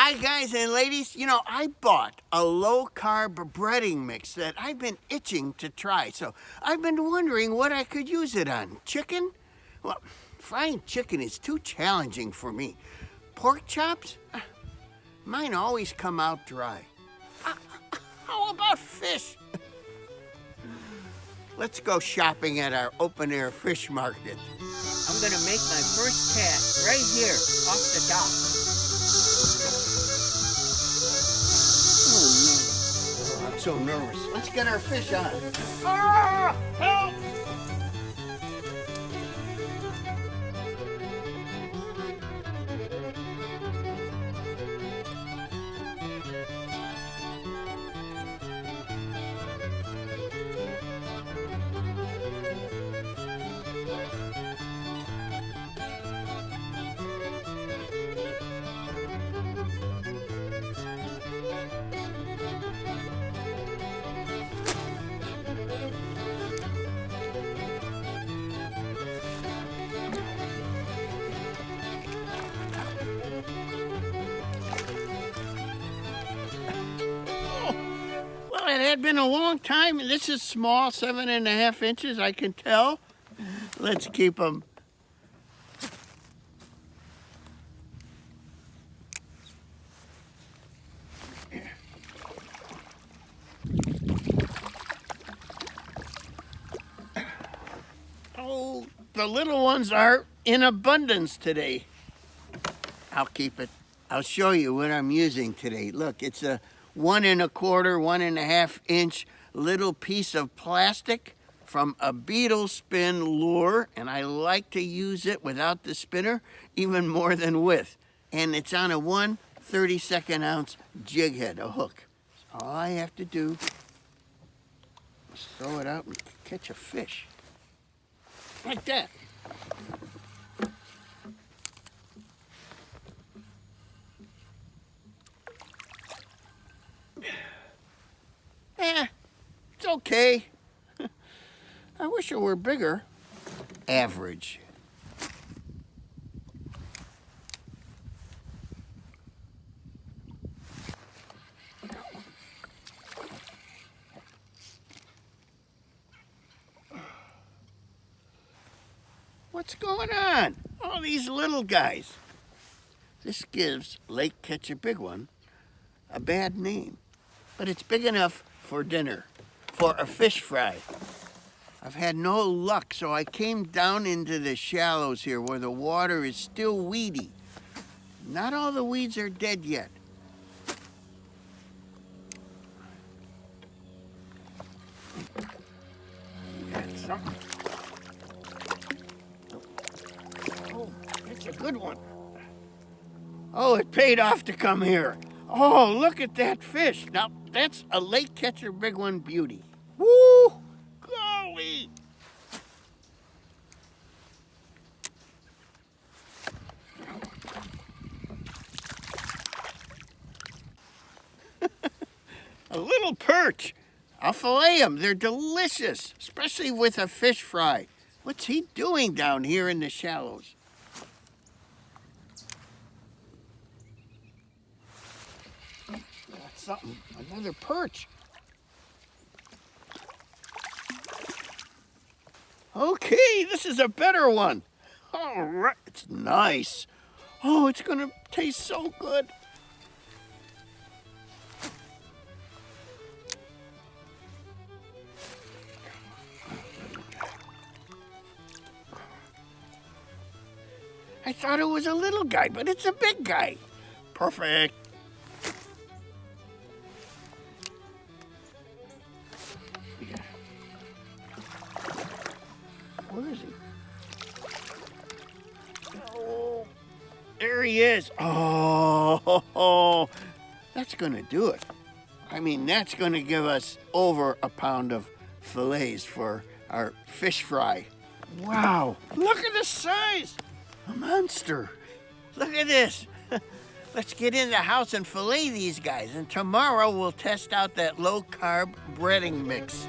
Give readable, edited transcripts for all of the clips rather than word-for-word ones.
Hi, guys and ladies. You know, I bought a low-carb breading mix that I've been itching to try, so I've been wondering what I could use it on. Chicken? Well, frying chicken is too challenging for me. Pork chops? Mine always come out dry. How about fish? Let's go shopping at our open-air fish market. I'm gonna make my first cast right here off the dock. Oh no, I'm so nervous. Let's get our fish on. Ah, help! It had been a long time, and this is small, 7.5 inches, I can tell. Let's keep them. Oh, the little ones are in abundance today. I'll keep it. I'll show you what I'm using today. Look, it's a 1 1/4, 1.5 inch little piece of plastic from a Beetle Spin lure, and I like to use it without the spinner even more than with. And it's on a 1/32 ounce jig head, a hook. All I have to do is throw it out and catch a fish. Like that. It's okay. I wish it were bigger. Average. What's going on? All these little guys. This gives Lake Ketchabigwon a bad name, but it's big enough for dinner, for a fish fry. I've had no luck, so I came down into the shallows here where the water is still weedy. Not all the weeds are dead yet. Got something. Oh, that's a good one. Oh, it paid off to come here. Oh, look at that fish. Now, that's a Lake Ketchabigwon beauty. Woo! Golly! A little perch. I'll fillet them. They're delicious, especially with a fish fry. What's he doing down here in the shallows? Something, another perch. Okay, this is a better one. All right, it's nice. Oh, it's gonna taste so good. I thought it was a little guy, but it's a big guy. Perfect. Where is he? Oh, there he is. Oh, that's gonna do it. I mean, that's gonna give us over a pound of fillets for our fish fry. Wow, look at the size. A monster. Look at this. Let's get in the house and fillet these guys, and tomorrow we'll test out that low-carb breading mix.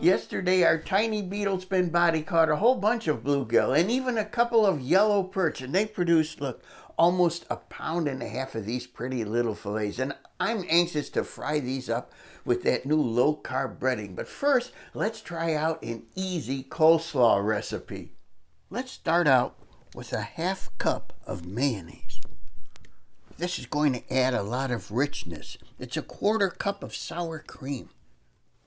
Yesterday, our tiny beetle spin body caught a whole bunch of bluegill and even a couple of yellow perch, and they produced, look, almost 1.5 pounds of these pretty little fillets. And I'm anxious to fry these up with that new low-carb breading. But first, let's try out an easy coleslaw recipe. Let's start out with a 1/2 cup of mayonnaise. This is going to add a lot of richness. It's a 1/4 cup of sour cream.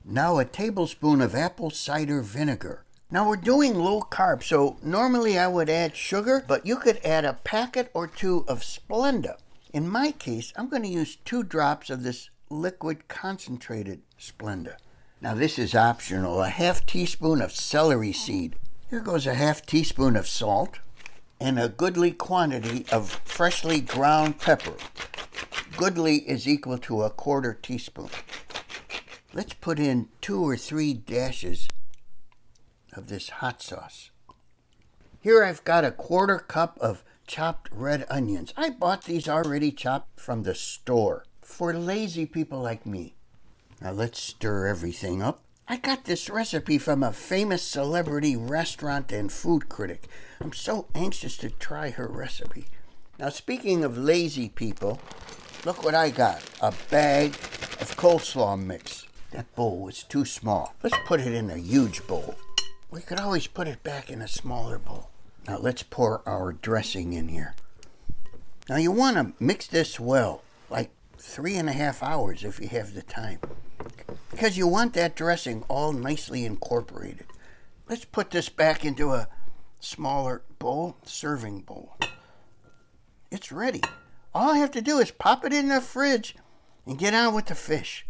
Now a tablespoon of apple cider vinegar. Now we're doing low carb, so normally I would add sugar, but you could add a packet or 2 of Splenda. In my case, I'm going to use 2 drops of this liquid concentrated Splenda. Now this is optional. A 1/2 teaspoon of celery seed. Here goes a 1/2 teaspoon of salt and a goodly quantity of freshly ground pepper. Goodly is equal to a 1/4 teaspoon. Let's put in 2 or 3 dashes of this hot sauce. Here I've got a 1/4 cup of chopped red onions. I bought these already chopped from the store for lazy people like me. Now let's stir everything up. I got this recipe from a famous celebrity restaurant and food critic. I'm so anxious to try her recipe. Now speaking of lazy people, look what I got. A bag of coleslaw mix. That bowl was too small. Let's put it in a huge bowl. We could always put it back in a smaller bowl. Now let's pour our dressing in here. Now you want to mix this well, like 3.5 hours if you have the time, because you want that dressing all nicely incorporated. Let's put this back into a smaller bowl, serving bowl. It's ready. All I have to do is pop it in the fridge and get on with the fish.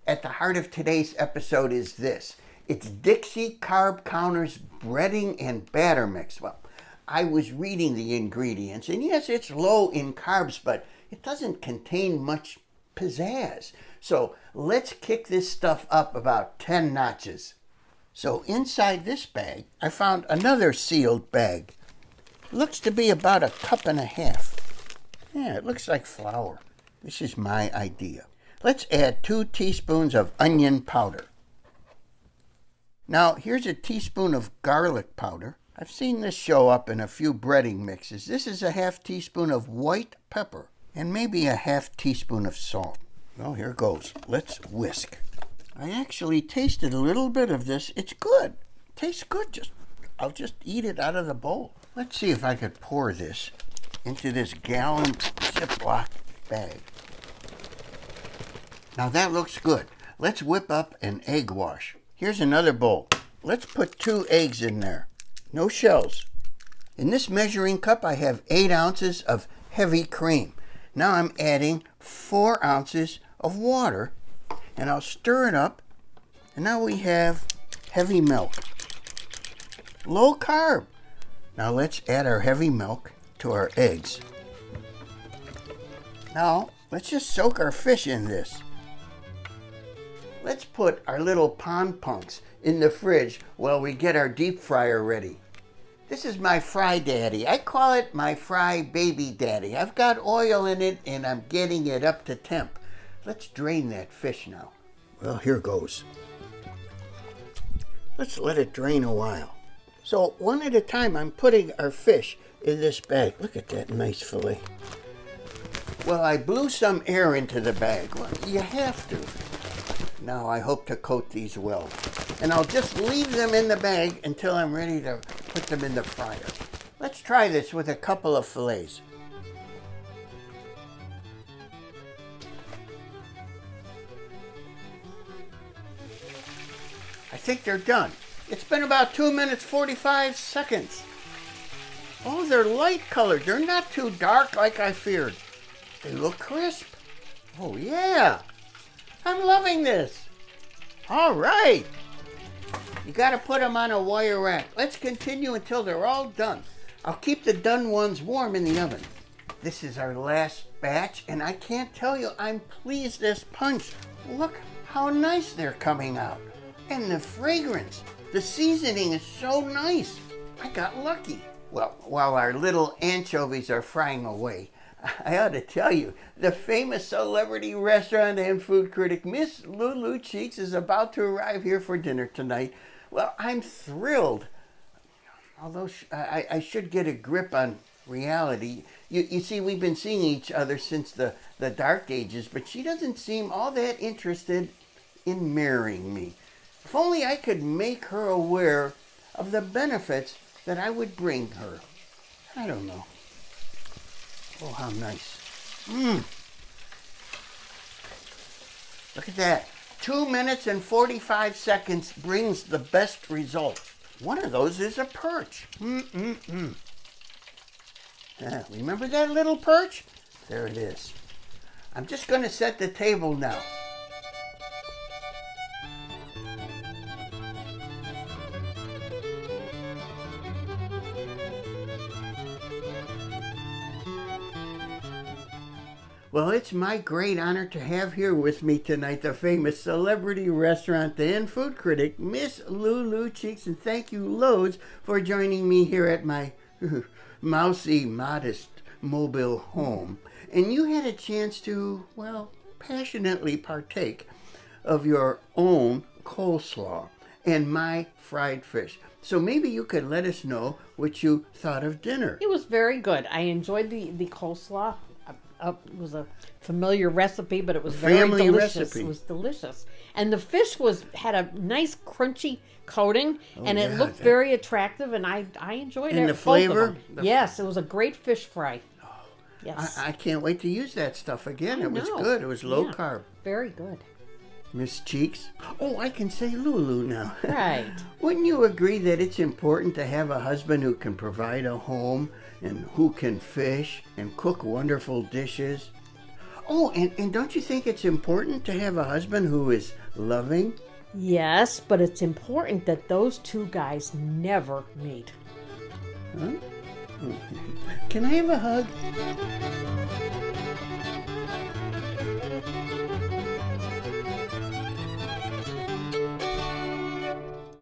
At the heart of today's episode is this. It's Dixie Carb Counter's breading and batter mix. Well, I was reading the ingredients, and yes, it's low in carbs, but it doesn't contain much pizzazz. So let's kick this stuff up about 10 notches. So inside this bag, I found another sealed bag. Looks to be about 1.5 cups. Yeah, it looks like flour. This is my idea. Let's add 2 teaspoons of onion powder. Now, here's a teaspoon of garlic powder. I've seen this show up in a few breading mixes. This is a 1/2 teaspoon of white pepper and maybe a 1/2 teaspoon of salt. Well, here goes. Let's whisk. I actually tasted a little bit of this. It's good. Tastes good. I'll just eat it out of the bowl. Let's see if I could pour this into this gallon Ziploc bag. Now that looks good. Let's whip up an egg wash. Here's another bowl. Let's put 2 eggs in there. No shells. In this measuring cup, I have 8 ounces of heavy cream. Now I'm adding 4 ounces of water, and I'll stir it up. And now we have heavy milk. Low carb. Now let's add our heavy milk to our eggs. Now let's just soak our fish in this. Let's put our little pond punks in the fridge while we get our deep fryer ready. This is my fry daddy. I call it my fry baby daddy. I've got oil in it and I'm getting it up to temp. Let's drain that fish now. Well, here goes. Let's let it drain a while. So one at a time, I'm putting our fish in this bag. Look at that nice fillet. Well, I blew some air into the bag. Well, you have to. Now I hope to coat these well. And I'll just leave them in the bag until I'm ready to put them in the fryer. Let's try this with a couple of fillets. I think they're done. It's been about 2 minutes, 45 seconds. Oh, they're light colored. They're not too dark like I feared. They look crisp. Oh, yeah. I'm loving this. All right. You got to put them on a wire rack. Let's continue until they're all done. I'll keep the done ones warm in the oven. This is our last batch, and I can't tell you, I'm pleased this punch. Look how nice they're coming out. And the fragrance. The seasoning is so nice. I got lucky. Well, while our little anchovies are frying away, I ought to tell you, the famous celebrity restaurant and food critic Miss Lulu Cheeks is about to arrive here for dinner tonight. Well, I'm thrilled. Although I should get a grip on reality. You see, we've been seeing each other since the dark ages, but she doesn't seem all that interested in marrying me. If only I could make her aware of the benefits that I would bring her. I don't know. Oh, how nice. Look at that. 2 minutes and 45 seconds brings the best results. One of those is a perch. Remember that little perch? There it is. I'm just going to set the table now. Well, it's my great honor to have here with me tonight the famous celebrity restaurant and food critic, Miss Lulu Cheeks. And thank you loads for joining me here at my mousy, modest, mobile home. And you had a chance to, well, passionately partake of your own coleslaw and my fried fish. So maybe you could let us know what you thought of dinner. It was very good. I enjoyed the coleslaw. It was a familiar recipe, but it was very delicious. Recipe. It was delicious. And the fish had a nice crunchy coating, and it looked very attractive, and I enjoyed it. And the flavor? Yes, it was a great fish fry. Oh, yes. I can't wait to use that stuff again. It was good. It was low carb. Very good. Miss Cheeks. Oh, I can say Lulu now. Right. Wouldn't you agree that it's important to have a husband who can provide a home and who can fish and cook wonderful dishes? Oh, and don't you think it's important to have a husband who is loving? Yes, but it's important that those two guys never meet. Huh? Can I have a hug?